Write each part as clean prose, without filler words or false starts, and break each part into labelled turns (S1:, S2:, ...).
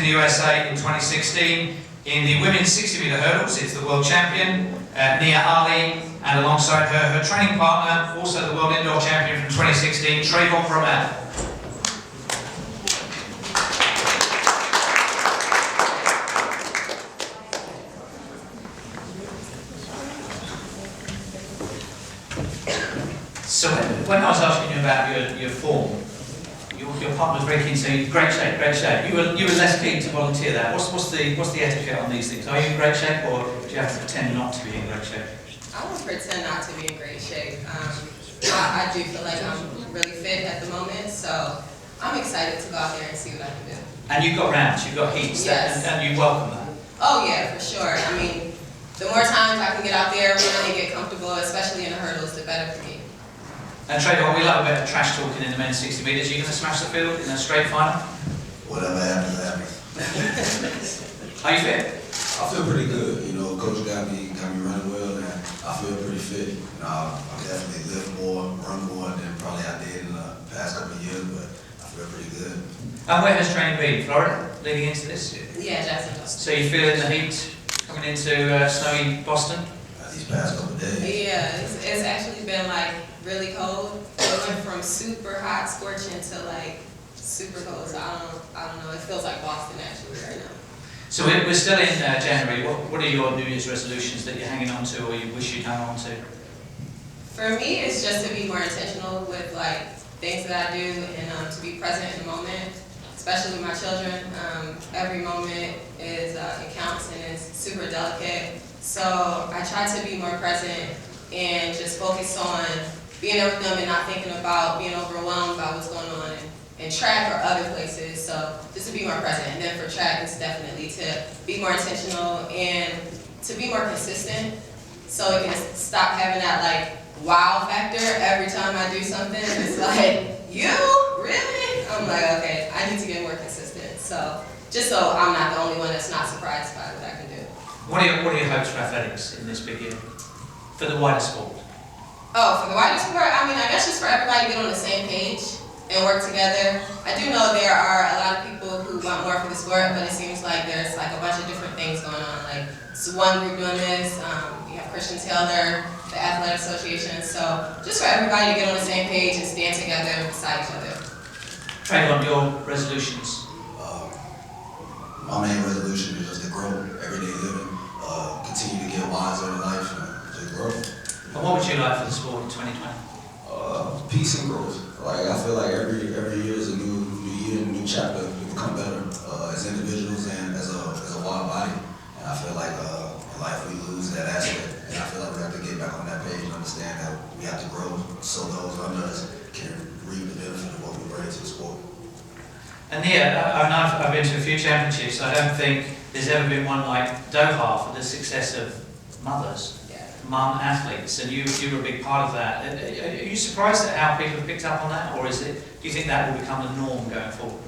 S1: the USA in 2016. In the women's 60-metre hurdles, it's the world champion, Nia Ali, and alongside her training partner, also the world indoor champion from 2016, Trayvon Bromell. So when I was asking you about your form, your partner was very keen to say, great shape, great shape. You were less keen to volunteer that. What's the etiquette on these things? Are you in great shape, or do you have to pretend not to be in great shape?
S2: I would pretend not to be in great shape. I do feel like I'm really fit at the moment, so I'm excited to go out there and see what I can do.
S1: And you've got rounds, you've got heats,
S2: yes.
S1: and you welcome that.
S2: Oh yeah, for sure. I mean, the more times I can get out there, really get comfortable, especially in the hurdles, the better for me.
S1: And Trayvon, we love a bit of trash talking in the men's 60 metres. Are you going to smash the field in a straight final?
S3: Whatever happens, happens.
S1: How you fit?
S3: I feel pretty good. You know, coach got me running well, and I feel pretty fit. You know, I definitely lift more, run more than probably I did in the past couple of years, but I feel pretty good.
S1: And where has training been? Florida, leading into this?
S2: Yeah, Jackson, Boston.
S1: So you feel in the heat coming into snowy Boston?
S3: These past couple of days.
S2: Yeah, it's actually been like really cold. It went from super hot, scorching to like super cold. So I don't know. It feels like Boston actually right now.
S1: So we're still in January. What are your New Year's resolutions that you're hanging on to, or you wish you'd hang on to?
S2: For me, it's just to be more intentional with like things that I do, and to be present in the moment, especially with my children. Every moment is it counts and is super delicate. So I try to be more present and just focus on being there with them and not thinking about being overwhelmed by what's going on in track or other places. So just to be more present. And then for track, it's definitely to be more intentional and to be more consistent, so it can stop having that like wow factor every time I do something. It's like, you? Really? I'm like, okay, I need to get more consistent. So just so I'm not the only one that's not surprised by what I can do.
S1: What are your hopes for athletics in this big year? For the wider sport?
S2: Oh, for the wider sport, I mean, I guess just for everybody to get on the same page and work together. I do know there are a lot of people who want more for the sport, but it seems like there's like a bunch of different things going on. Like, it's one group doing this, you have Christian Taylor, the Athletic Association, so just for everybody to get on the same page and stand together beside each other.
S1: Trayvon, your resolutions?
S3: My main resolution is just to grow, everyday living, continue to get wiser in life, and just grow.
S1: And what would you like for the sport in 2020?
S3: Peace and growth. Like, I feel like every year is a new year, a new chapter. We become better as individuals and as a wild body. And I feel like in life we lose that aspect. And I feel like we have to get back on that page and understand that we have to grow so those under us can reap the benefit of what we bring to the sport.
S1: And I've been to a few championships. I don't think there's ever been one like Doha for the success of mothers. Mum athletes, and you were a big part of that. Are you surprised at how people have picked up on that, or do you think that will become the norm going forward?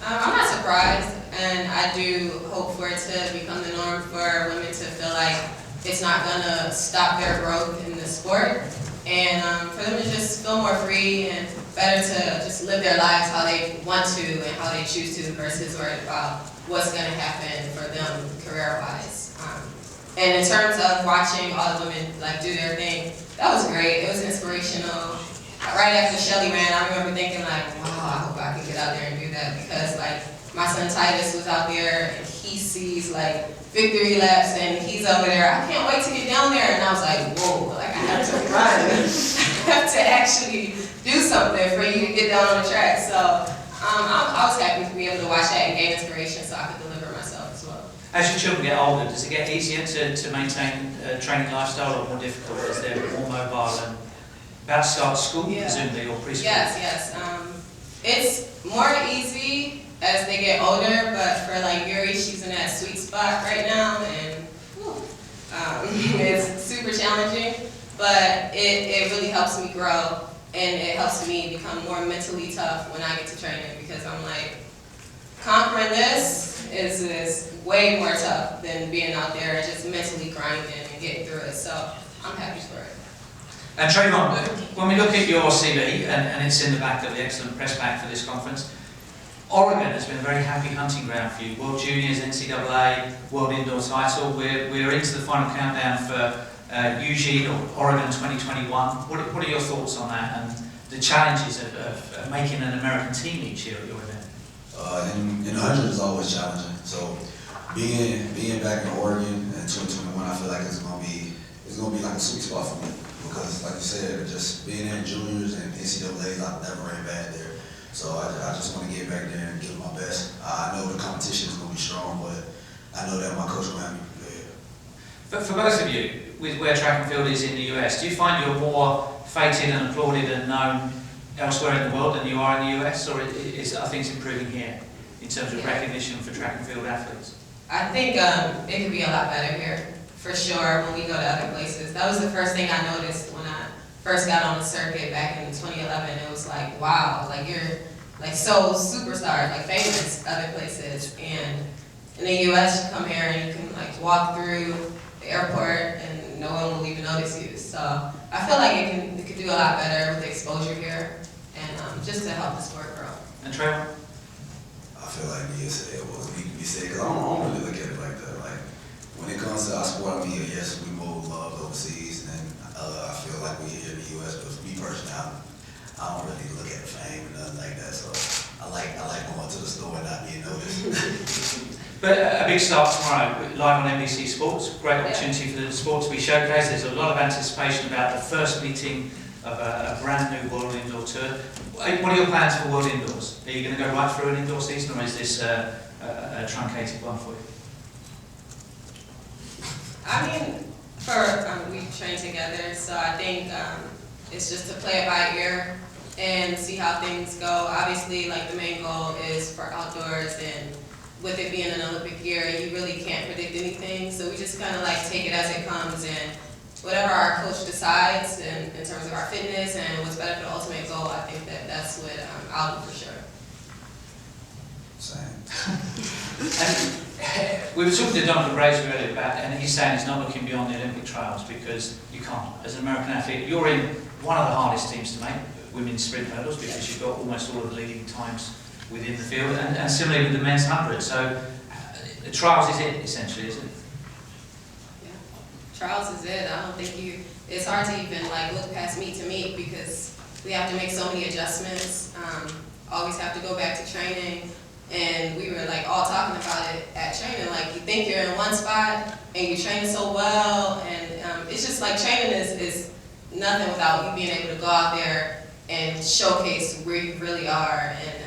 S2: I'm not surprised, and I do hope for it to become the norm for women to feel like it's not going to stop their growth in the sport, and for them to just feel more free and better to just live their lives how they want to and how they choose to, versus worried about what's going to happen for them career-wise. And in terms of watching all the women like do their thing, that was great. It was inspirational. Right after Shelly ran, I remember thinking like, wow, I hope I can get out there and do that, because like my son Titus was out there and he sees like victory laps and he's over there. I can't wait to get down there. And I was like, whoa, like I have to run. I have to actually do something for you to get down on the track. So I was happy to be able to watch that and gain inspiration so I could deliver myself as well.
S1: As your children get older, does it get easier to maintain a training lifestyle, or more difficult as they're more mobile and about to start school, presumably, or preschool?
S2: Yes. It's more easy as they get older, but for like Yuri, she's in that sweet spot right now, and it's super challenging, but it really helps me grow, and it helps me become more mentally tough when I get to training, because I'm like, conquering this is way more tough than being out there and just mentally grinding and getting through it. So I'm happy for it.
S1: And Trayvon, when we look at your CV, and it's in the back of the excellent press pack for this conference, Oregon has been a very happy hunting ground for you. World Juniors, NCAA, World Indoor title. We're into the final countdown for Eugene or Oregon 2021. What are your thoughts on that and the challenges of making an American team each year at your event?
S3: In the 100 is always challenging. So being back in Oregon in 2021, I feel like it's gonna be like a sweet spot for me because, like you said, just being in juniors and NCAA's, I've never ran bad there. So I just want to get back there and give it my best. I know the competition is gonna be strong, but I know that my coach will have me prepared.
S1: But for both of you, with where track and field is in the US, do you find you're more feted and applauded and known elsewhere in the world than you are in the US, or are things improving here in terms of recognition for track and field athletes?
S2: I think it could be a lot better here, for sure, when we go to other places. That was the first thing I noticed when I first got on the circuit back in 2011. It was like, wow, like you're like so superstar, like famous other places. And in the US, you come here and you can like walk through the airport and no one will even notice you. So I feel like it could do a lot better with the exposure here and just to help the sport grow.
S1: And Trevor?
S3: I feel like Nia said what needs to be said, because I don't really look at it like that. Like, when it comes to our sport, I mean, yes, we more love overseas, and I feel like we're here in the U.S., but for me personally, I don't really look at fame and nothing like that, so I like going to the store and not being noticed.
S1: But a big start tomorrow, live on NBC Sports. Great opportunity for the sport to be showcased. There's a lot of anticipation about the first meeting of a brand new World Indoor Tour. What are your plans for World Indoors? Are you going to go right through an indoor season, or is this a truncated one for you?
S2: I mean, we train together, so I think it's just to play it by ear and see how things go. Obviously, like the main goal is for outdoors, and with it being an Olympic year, you really can't predict anything. So we just kind of like take it as it comes, and whatever our coach decides in terms of our fitness and what's better for the ultimate goal, I think that's what I'll do for sure.
S3: Same.
S1: And we were talking to Donovan Brazier earlier about, and he's saying he's not looking beyond the Olympic trials because you can't. As an American athlete, you're in one of the hardest teams to make, women's sprint hurdles, because you've got almost all of the leading times within the field, and similarly with the men's 100. So the trials is it, essentially, isn't it?
S2: Trials is it. I don't think it's hard to even like look past meet to meet because we have to make so many adjustments. Always have to go back to training, and we were like all talking about it at training. Like you think you're in one spot and you're training so well, and it's just like training is nothing without you being able to go out there and showcase where you really are, and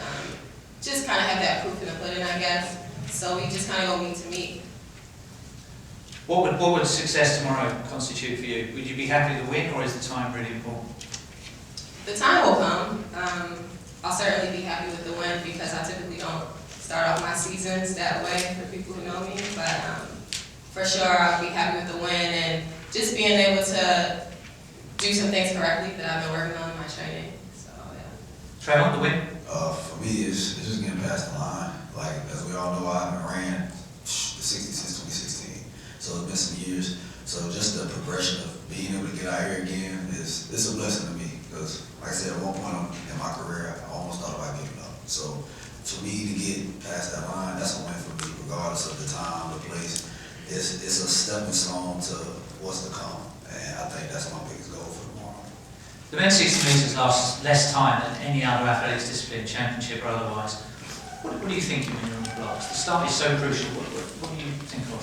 S2: just kind of have that proof in the pudding, I guess. So we just kind of go meet to meet.
S1: What would success tomorrow constitute for you? Would you be happy to win, or is the time really important?
S2: The time will come. I'll certainly be happy with the win because I typically don't start off my seasons that way for people who know me. But for sure, I'll be happy with the win and just being able to do some things correctly that I've been working on in my training. So yeah.
S1: Trevor, the win?
S3: For me, it's just getting past the line. Like, as we all know, I haven't ran the 60 since 2016. So it's been some years. So just the progression of being able to get out here again it's a blessing to me. Because, like I said, at one point in my career, I almost thought about giving up. So for me to get past that line, that's a win for me, regardless of the time, the place. It's a stepping stone to what's to come. And I think that's my biggest goal for tomorrow.
S1: The men's 60 metres lasts less time than any other athletics discipline, championship or otherwise. What are you thinking when you're on the blocks? The start is so crucial. What do you think of?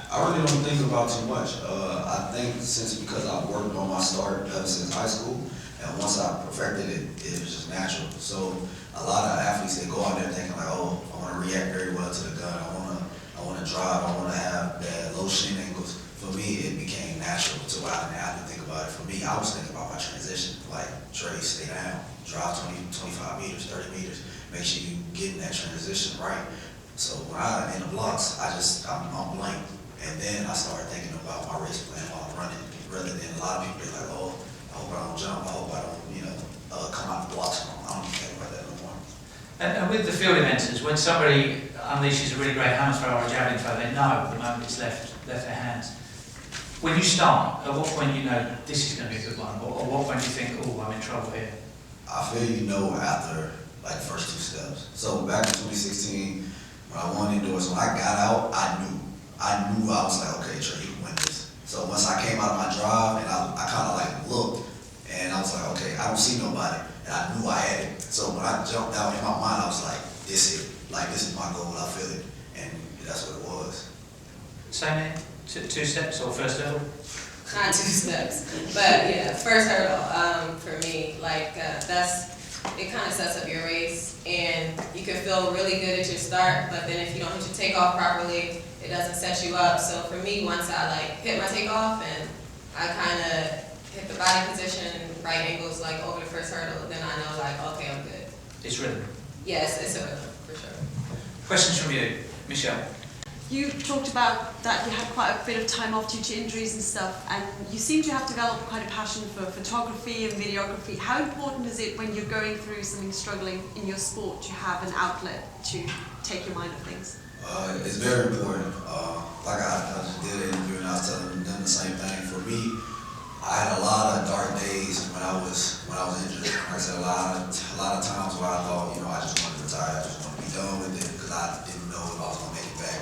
S3: I really don't think about too much. I think because I've worked on my start ever since high school, and once I perfected it, it was just natural. So a lot of athletes, they go out there thinking like, oh, I want to react very well to the gun. I want to drive. I want to have that low shin angles. For me, it became natural to where I didn't have to think about it. For me, I was thinking about my transition, like Trey, stay down, drive 20, 25 meters, 30 meters. Make sure you get in that transition right. So when I'm in the blocks, I'm blank. And then I started thinking about my race plan while I'm running, rather than a lot of people be like, oh, I hope I don't jump, I hope I don't, come out the blocks wrong. I don't even think about that no more.
S1: And with the field eventers, when somebody unleashes a really great hammer throw or a javelin throw, they know at the moment it's left their hands. When you start, at what point you know this is going to be a good one? Or at what point do you think, oh, I'm in trouble here?
S3: I feel after like the first 2 steps. So back in 2016, when I won indoors, when I got out, I knew I was like, okay, Trey, you can win this. So once I came out of my drive and I kind of like looked and I was like, okay, I don't see nobody, and I knew I had it. So when I jumped out in my mind, I was like, this is it. Like, this is my goal. I feel it, and that's what it was.
S1: Same here. 2 steps or first level?
S2: Not 2 steps, but yeah, first hurdle, for me, like, it kind of sets up your race, and you can feel really good at your start, but then if you don't hit your takeoff properly, it doesn't set you up. So for me, once I like hit my takeoff and I kind of hit the body position, right angles, like over the first hurdle, then I know like, okay, I'm good.
S1: It's rhythm.
S2: Yes, it's a rhythm, for sure.
S1: Questions from you, Michelle?
S4: You talked about that you had quite a bit of time off due to injuries and stuff, and you seem to have developed quite a passion for photography and videography. How important is it when you're going through something struggling in your sport to have an outlet to take your mind off things?
S3: It's very important. Like I just did an interview and I was telling them the same thing. For me, I had a lot of dark days when I was injured. Like I said, a lot of times where I thought, you know, I just wanted to retire, I just wanted to be done with it because I didn't know if I was gonna make it back.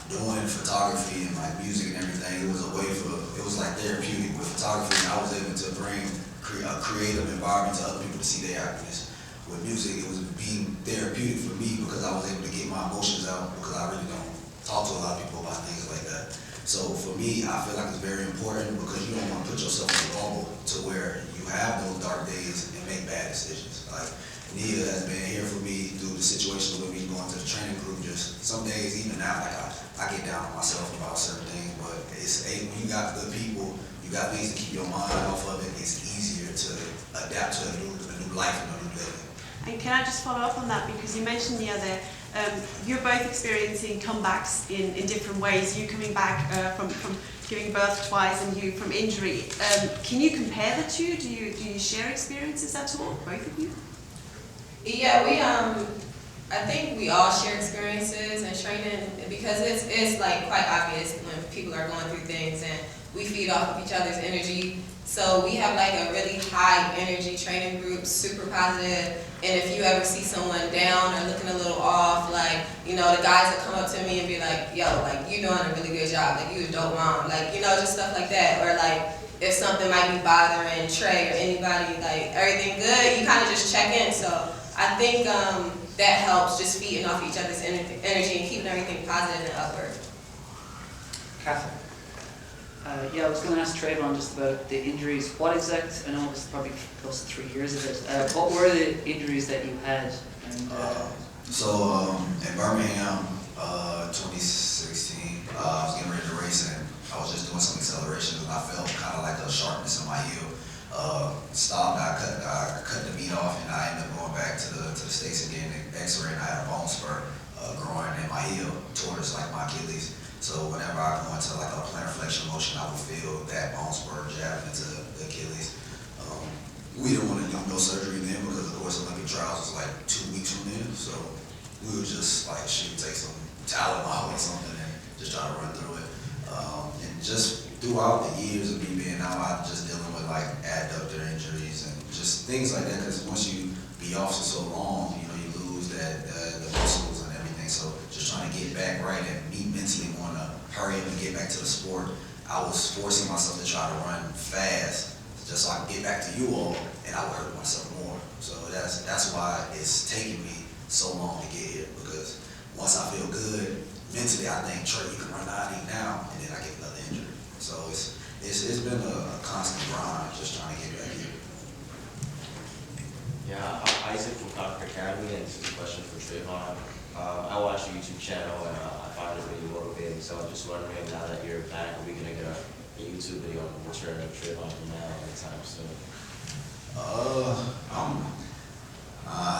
S3: Doing photography and like music and everything, it was like therapeutic with photography. I was able to bring a creative environment to other people to see their happiness. With music, it was being therapeutic for me because I was able to get my emotions out because I really don't talk to a lot of people about things like that. So for me, I feel like it's very important because you don't want to put yourself in a bubble to where you have those dark days and make bad decisions. Like Nia has been here for me through the situation with me going to the training group. Just some days, even now, like I get down on myself about certain things, but when you got good people, you got things to keep your mind off of it. It's easier to adapt to a new life and a new living.
S4: And can I just follow up on that, because you mentioned the other, you're both experiencing comebacks in different ways. You coming back from giving birth twice, and you from injury. Can you compare the two? Do you share experiences at all, both of you?
S2: Yeah, I think we all share experiences and training because it's like quite obvious when people are going through things, and we feed off of each other's energy. So we have like a really high energy training group, super positive. And if you ever see someone down or looking a little off, like, you know, the guys that come up to me and be like, yo, like, you doing a really good job, like, you a dope mom, like, you know, just stuff like that. Or like, if something might be bothering Trey or anybody, like, everything good, you kind of just check in. So I think that helps, just feeding off each other's energy and keeping everything positive and upward.
S1: Catherine?
S5: Yeah, I was going to ask Trayvon just about the injuries. What exact, I know it was probably close to 3 years of it, what were the injuries that you had? And,
S3: in Birmingham, 2016, I was getting ready to race and I was just doing some acceleration and I felt kind of like a sharpness in my heel. Stopped, I cut the meat off and I ended up going back to the States again, x-ray, and I had a bone spur growing in my heel towards like my Achilles. So whenever I go into like a plantar flexion motion, I would feel that bone spur jabbing into the Achilles. We didn't want to do no surgery then because of course Olympic trials was like 2 weeks from then. So we would just like take some Tylenol or something and just try to run through it. And just throughout the years of me being out, I'm just dealing with like adductor injuries and just things like that. Because once you be off for so long, you know, you lose the muscles and everything. So just trying to get back right and me mentally want to hurry up and get back to the sport. I was forcing myself to try to run fast just so I can get back to you all, and I would hurt myself more. So that's why it's taking me so long to get here, because once I feel good mentally, I think, Trey, you can run 90 now, and then I get another injury. So it's been a constant grind just trying to get back here.
S6: Yeah, I'm Isaac from Concord Academy, and this is a question for Trayvon. I watch your YouTube channel and I find it really motivating, so I'm just wondering, now that you're back, are we going to get a YouTube video on the return of Trayvon from now anytime soon?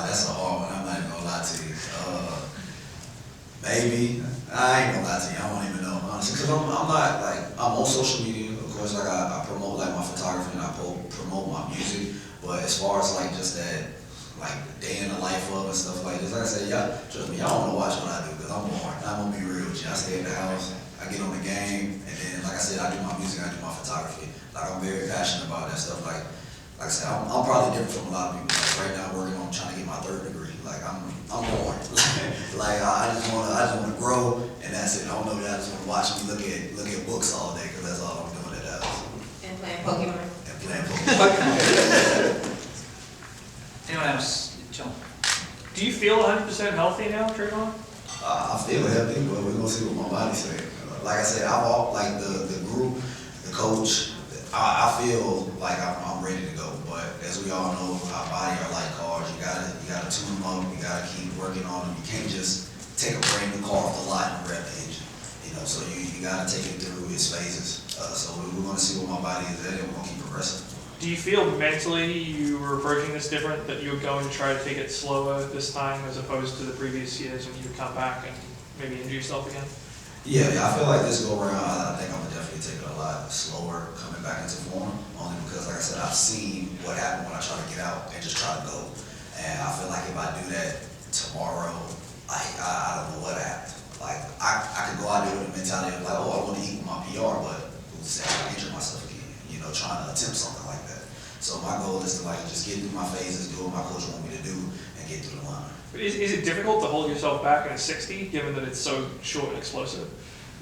S3: That's a hard one, I'm not even gonna lie to you. Maybe, I ain't gonna lie to you, I don't even know, honestly, because I'm not, like, I'm on social media, of course, like I promote like my photography and I promote my music, but as far as like just that, like day in the life of and stuff like this, like I said, y'all, trust me, y'all wanna watch what I do, because I'm boring. I'm gonna be real with you. I stay at the house, I get on the game, and then, like I said, I do my music, I do my photography. Like, I'm very passionate about that stuff. Like I said, I'm probably different from a lot of people. Like, right now, I'm working on trying to get my 3rd degree. Like I'm born. Like I just wanna grow, and that's it. I don't know that I just wanna watch me look at books all day, because that's all I'm doing at the house.
S2: And playing Pokemon.
S3: And playing Pokemon.
S1: Anyone else? John?
S7: Do you feel 100% healthy now, Trayvon?
S3: I feel healthy, but we're gonna see what my body says. Like I said, I've all like the group, the coach. I feel like I'm ready to go. But as we all know, our body are like cars. You gotta tune them up. You gotta keep working on them. You can't just take a brand new car off the lot and rev the engine. You know, so you gotta take it through its phases. So we're gonna see what my body is at, and we're gonna keep progressing.
S7: Do you feel mentally you were approaching this different, that you were going to try to take it slower this time as opposed to the previous years when you would come back and maybe injure yourself again?
S3: Yeah, I feel like this go around, I think I'm gonna definitely take it a lot slower coming back into form, only because, like I said, I've seen what happened when I try to get out and just try to go. And I feel like if I do that tomorrow, like, I don't know what happened. Like, I could go out there with a mentality of like, oh, I want to equal my PR, but who's saying I injure myself again, you know, trying to attempt something like that. So my goal is to like just get through my phases, do what my coach want me to do, and get through the line.
S7: But is it difficult to hold yourself back in a 60, given that it's so short and explosive?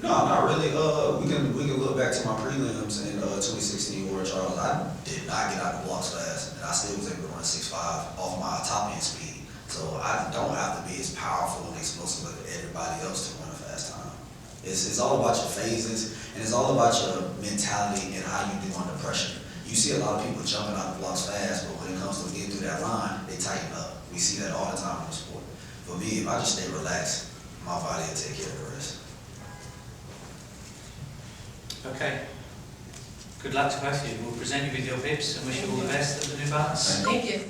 S3: No, not really. We can look back to my prelims in 2016 where Charles, I did not get out the blocks fast, and I still was able to run 6.5 off my top end speed. So I don't have to be as powerful and explosive as everybody else to run a fast time. It's all about your phases, and it's all about your mentality and how you do under pressure. You see a lot of people jumping out the blocks fast, but when it comes to getting through that line, they tighten up. We see that all the time in the sport. For me, if I just stay relaxed, my body will take care of the rest.
S1: Okay. Good luck to both of you. We'll present you with your bibs and wish you all the best at the New Balance.
S2: Thank you.